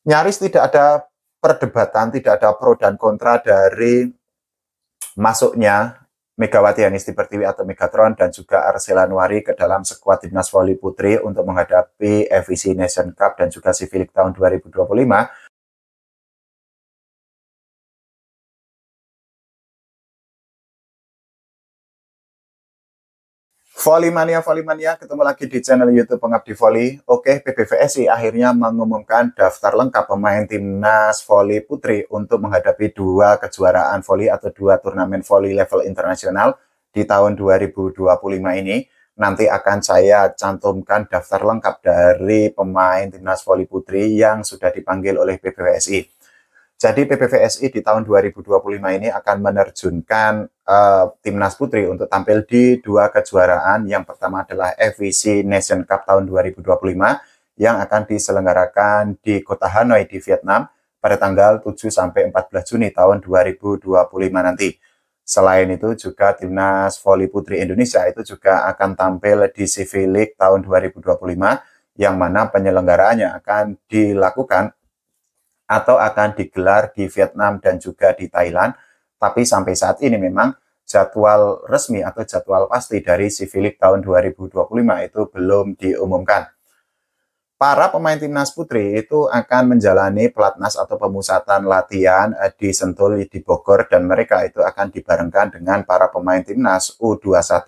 Nyaris tidak ada perdebatan, tidak ada pro dan kontra dari masuknya Megawati Hanisti Pertiwi atau Megatron dan juga Arsela Nuari ke dalam skuad timnas voli putri untuk menghadapi FIC Nation Cup dan juga Civilik tahun 2025. Volley Mania, ketemu lagi di channel YouTube Pengabdi Volley. Oke, PBVSI akhirnya mengumumkan daftar lengkap pemain timnas volley putri untuk menghadapi 2 kejuaraan volley atau 2 turnamen volley level internasional di tahun 2025 ini. Nanti akan saya cantumkan daftar lengkap dari pemain timnas volley putri yang sudah dipanggil oleh PBVSI. Jadi PBVSI di tahun 2025 ini akan menerjunkan timnas putri untuk tampil di 2 kejuaraan. Yang pertama adalah FIC Nation Cup tahun 2025 yang akan diselenggarakan di kota Hanoi di Vietnam pada tanggal 7 sampai 14 Juni tahun 2025 nanti. Selain itu juga timnas voli putri Indonesia itu juga akan tampil di Civilik tahun 2025 yang mana penyelenggaraannya akan dilakukan atau akan digelar di Vietnam dan juga di Thailand. Tapi sampai saat ini memang jadwal resmi atau jadwal pasti dari Civilik tahun 2025 itu belum diumumkan. Para pemain timnas putri itu akan menjalani pelatnas atau pemusatan latihan di Sentul di Bogor dan mereka itu akan dibarengkan dengan para pemain timnas U21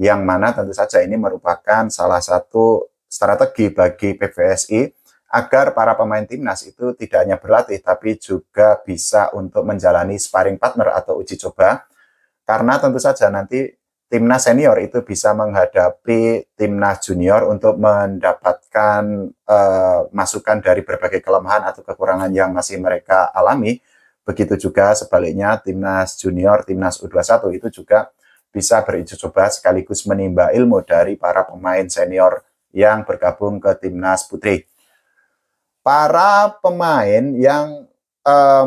yang mana tentu saja ini merupakan salah satu strategi bagi PBVSI agar para pemain timnas itu tidak hanya berlatih, tapi juga bisa untuk menjalani sparring partner atau uji coba. Karena tentu saja nanti timnas senior itu bisa menghadapi timnas junior untuk mendapatkan masukan dari berbagai kelemahan atau kekurangan yang masih mereka alami. Begitu juga sebaliknya timnas junior, timnas U21 itu juga bisa beruji coba sekaligus menimba ilmu dari para pemain senior yang bergabung ke timnas putri. Para pemain yang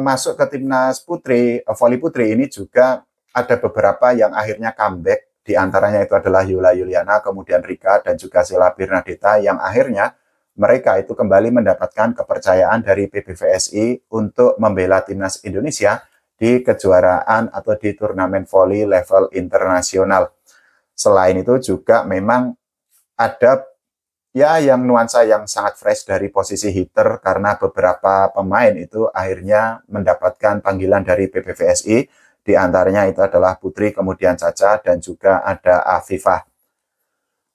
masuk ke timnas putri, voli putri ini juga ada beberapa yang akhirnya comeback. Di antaranya itu adalah Yola Yuliana, kemudian Rika, dan juga Sheila Bernadetta yang akhirnya mereka itu kembali mendapatkan kepercayaan dari PBVSI untuk membela timnas Indonesia di kejuaraan atau di turnamen voli level internasional. Selain itu juga memang ada ya yang nuansa yang sangat fresh dari posisi hitter karena beberapa pemain itu akhirnya mendapatkan panggilan dari PBVSI. Di antaranya itu adalah Putri, kemudian Caca, dan juga ada Afifah.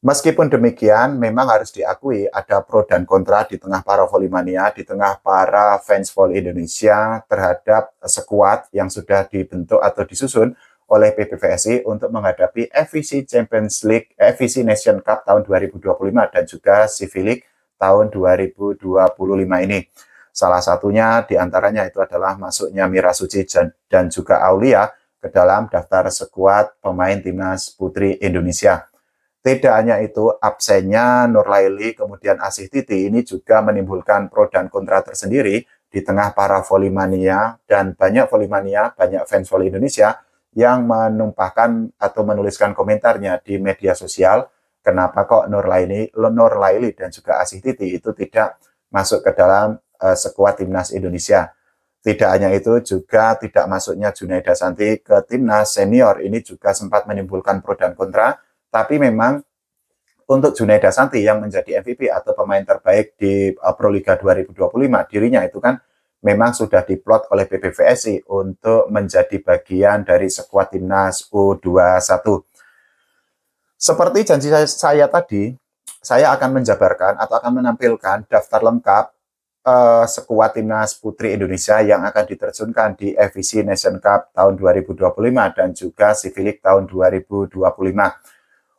Meskipun demikian, memang harus diakui ada pro dan kontra di tengah para volley-mania, di tengah para fans volley Indonesia terhadap skuad yang sudah dibentuk atau disusun oleh PBVSI untuk menghadapi FIC Champions League, FIC Nation Cup tahun 2025 dan juga Civilik tahun 2025 ini. Salah satunya diantaranya itu adalah masuknya Mira Suci dan juga Aulia ke dalam daftar skuad pemain timnas putri Indonesia. Tidak hanya itu, absennya Nur Laili kemudian Asih Titi ini juga menimbulkan pro dan kontra tersendiri di tengah para volley-mania dan banyak volley-mania, banyak fans volley Indonesia yang menumpahkan atau menuliskan komentarnya di media sosial, kenapa kok Nur Laili dan juga Asih Titi itu tidak masuk ke dalam skuad timnas Indonesia. Tidak hanya itu, juga tidak masuknya Junaida Santi ke timnas senior ini juga sempat menimbulkan pro dan kontra, tapi memang untuk Junaida Santi yang menjadi MVP atau pemain terbaik di Proliga 2025, dirinya itu kan memang sudah diplot oleh PBVSI untuk menjadi bagian dari skuad timnas U21. Seperti janji saya tadi, saya akan menjabarkan atau akan menampilkan daftar lengkap skuad timnas putri Indonesia yang akan diterjunkan di FIC Nation Cup tahun 2025 dan juga Civilik tahun 2025.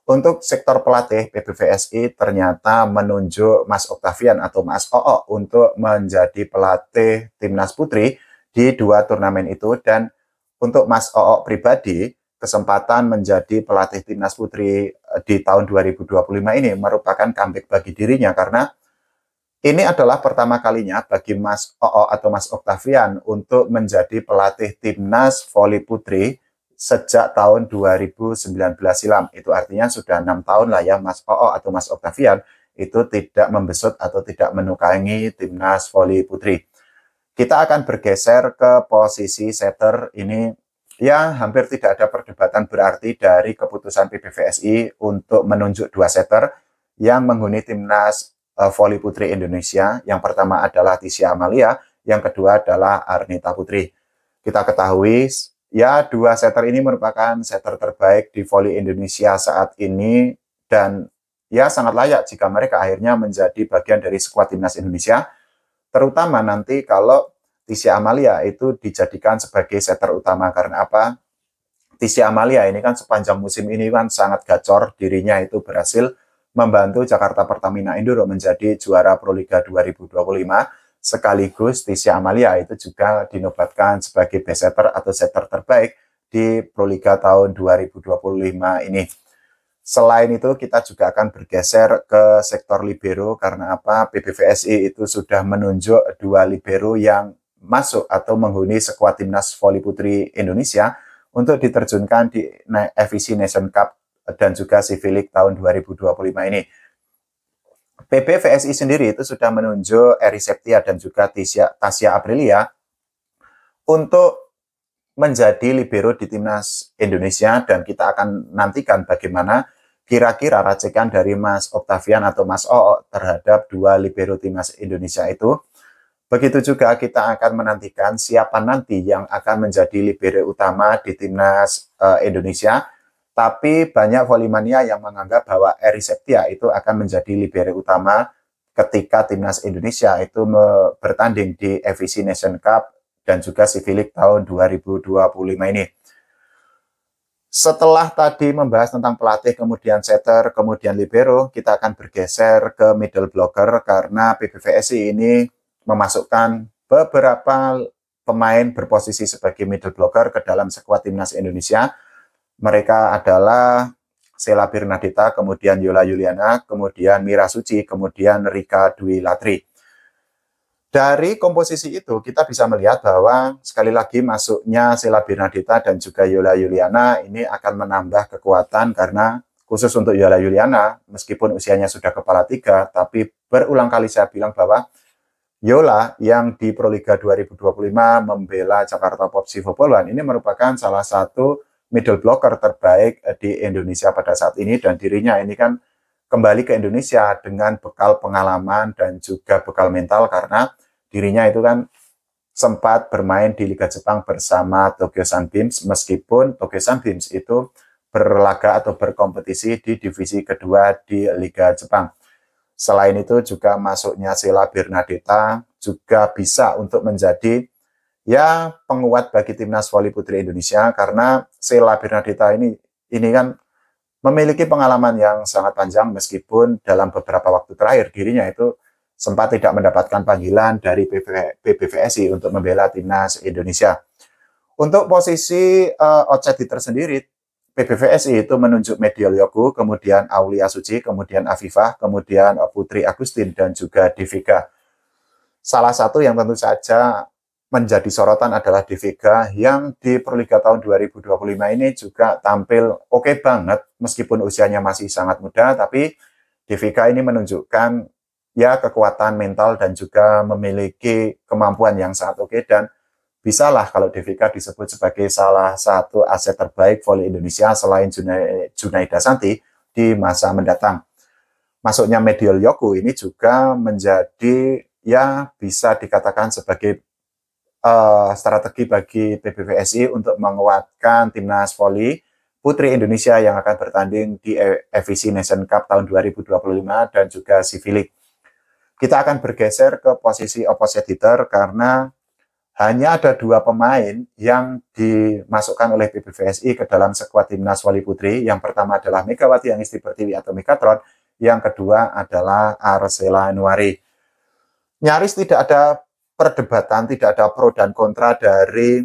Untuk sektor pelatih, PBVSI ternyata menunjuk Mas Octavian atau Mas Oo untuk menjadi pelatih timnas putri di 2 turnamen itu. Dan untuk Mas Oo pribadi, kesempatan menjadi pelatih timnas putri di tahun 2025 ini merupakan comeback bagi dirinya karena ini adalah pertama kalinya bagi Mas Oo atau Mas Octavian untuk menjadi pelatih timnas voli putri sejak tahun 2019 silam. Itu artinya sudah 6 tahun lah ya Mas Oo atau Mas Octavian itu tidak membesut atau tidak menukangi timnas voli putri. Kita akan bergeser ke posisi setter. Ini ya hampir tidak ada perdebatan berarti dari keputusan PBVSI untuk menunjuk dua setter yang menghuni timnas voli putri Indonesia. Yang pertama adalah Tisha Amalia, yang kedua adalah Arnita Putri. Kita ketahui ya dua setter ini merupakan setter terbaik di voli Indonesia saat ini dan ya sangat layak jika mereka akhirnya menjadi bagian dari skuad timnas Indonesia. Terutama nanti kalau Tisha Amalia itu dijadikan sebagai setter utama. Karena apa? Tisha Amalia ini kan sepanjang musim ini kan sangat gacor. Dirinya itu berhasil membantu Jakarta Pertamina Enduro menjadi juara Proliga 2025. Sekaligus Tisha Amalia itu juga dinobatkan sebagai best setter atau setter terbaik di Proliga tahun 2025 ini. Selain itu, kita juga akan bergeser ke sektor libero. Karena apa? PBVSI itu sudah menunjuk dua libero yang masuk atau menghuni skuad timnas voli putri Indonesia untuk diterjunkan di FEC Nation Cup dan juga Civil League tahun 2025 ini. PBVSI sendiri itu sudah menunjuk Eri Septia dan juga Tasya Aprilia untuk menjadi libero di timnas Indonesia, dan kita akan nantikan bagaimana kira-kira racikan dari Mas Octavian atau Mas Oo terhadap dua libero timnas Indonesia itu. Begitu juga kita akan menantikan siapa nanti yang akan menjadi libero utama di timnas Indonesia. Tapi banyak volimania yang menganggap bahwa Eri Septia itu akan menjadi libero utama ketika timnas Indonesia itu bertanding di FEC Nation Cup dan juga Civil League tahun 2025 ini. Setelah tadi membahas tentang pelatih, kemudian setter, kemudian libero, kita akan bergeser ke middle blocker karena PBVSI ini memasukkan beberapa pemain berposisi sebagai middle blocker ke dalam skuad timnas Indonesia. Mereka adalah Sheila Bernadita, kemudian Yola Yuliana, kemudian Mira Suci, kemudian Rika Dwi Latri. Dari komposisi itu kita bisa melihat bahwa sekali lagi masuknya Sheila Bernadita dan juga Yola Yuliana ini akan menambah kekuatan, karena khusus untuk Yola Yuliana meskipun usianya sudah kepala 3, tapi berulang kali saya bilang bahwa Yola yang di Proliga 2025 membela Jakarta Popsi Football One ini merupakan salah satu middle blocker terbaik di Indonesia pada saat ini, dan dirinya ini kan kembali ke Indonesia dengan bekal pengalaman dan juga bekal mental, karena dirinya itu kan sempat bermain di Liga Jepang bersama Tokyo Sunbeams, meskipun Tokyo Sunbeams itu berlaga atau berkompetisi di divisi kedua di Liga Jepang. Selain itu juga masuknya Sheila Bernadita juga bisa untuk menjadi ya penguat bagi timnas voli putri Indonesia, karena Sheila Bernadita ini kan memiliki pengalaman yang sangat panjang, meskipun dalam beberapa waktu terakhir dirinya itu sempat tidak mendapatkan panggilan dari PBVSI untuk membela timnas Indonesia. Untuk posisi outsider sendiri, PBVSI itu menunjuk Mediol Yogu, kemudian Aulia Suci, kemudian Afifah, kemudian Putri Agustin, dan juga Devika. Salah satu yang tentu saja menjadi sorotan adalah Devika, yang di Proliga tahun 2025 ini juga tampil oke banget, meskipun usianya masih sangat muda, tapi Devika ini menunjukkan ya kekuatan mental dan juga memiliki kemampuan yang sangat oke, dan bisalah kalau Devika disebut sebagai salah satu aset terbaik voli Indonesia selain Junaida Santi di masa mendatang. Masuknya Mediol Yogu ini juga menjadi ya bisa dikatakan sebagai strategi bagi PBVSI untuk menguatkan timnas voli putri Indonesia yang akan bertanding di FEC Nation Cup tahun 2025 dan juga Civil League. Kita akan bergeser ke posisi opposite hitter karena hanya ada dua pemain yang dimasukkan oleh PBVSI ke dalam skuad timnas voli putri. Yang pertama adalah Megawati Angisti Pertiwi atau Megatron, yang kedua adalah Arsela Nuari. Nyaris tidak ada perdebatan, tidak ada pro dan kontra dari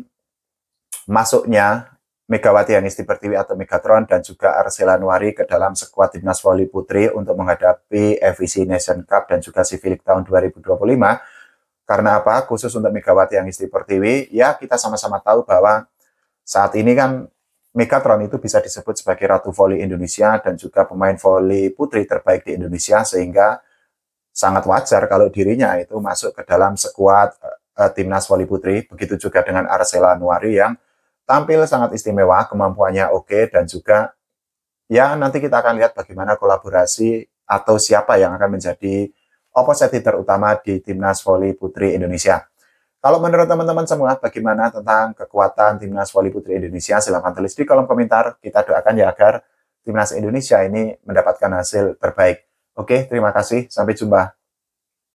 masuknya Megawati Angisti Pertiwi atau Megatron dan juga Arsela Nuari ke dalam skuad timnas voli putri untuk menghadapi FEC Nation Cup dan juga Civil League tahun 2025. Karena apa? Khusus untuk Megawati Angisti Pertiwi, ya kita sama-sama tahu bahwa saat ini kan Megatron itu bisa disebut sebagai Ratu Voli Indonesia dan juga pemain voli putri terbaik di Indonesia, sehingga sangat wajar kalau dirinya itu masuk ke dalam skuad timnas voli putri. Begitu juga dengan Arcella Nuari yang tampil sangat istimewa, kemampuannya oke, dan juga ya nanti kita akan lihat bagaimana kolaborasi atau siapa yang akan menjadi opposite hitter utama di timnas voli putri Indonesia. Kalau menurut teman-teman semua, bagaimana tentang kekuatan timnas voli putri Indonesia? Silahkan tulis di kolom komentar. Kita doakan ya agar timnas Indonesia ini mendapatkan hasil terbaik. Oke, terima kasih. Sampai jumpa.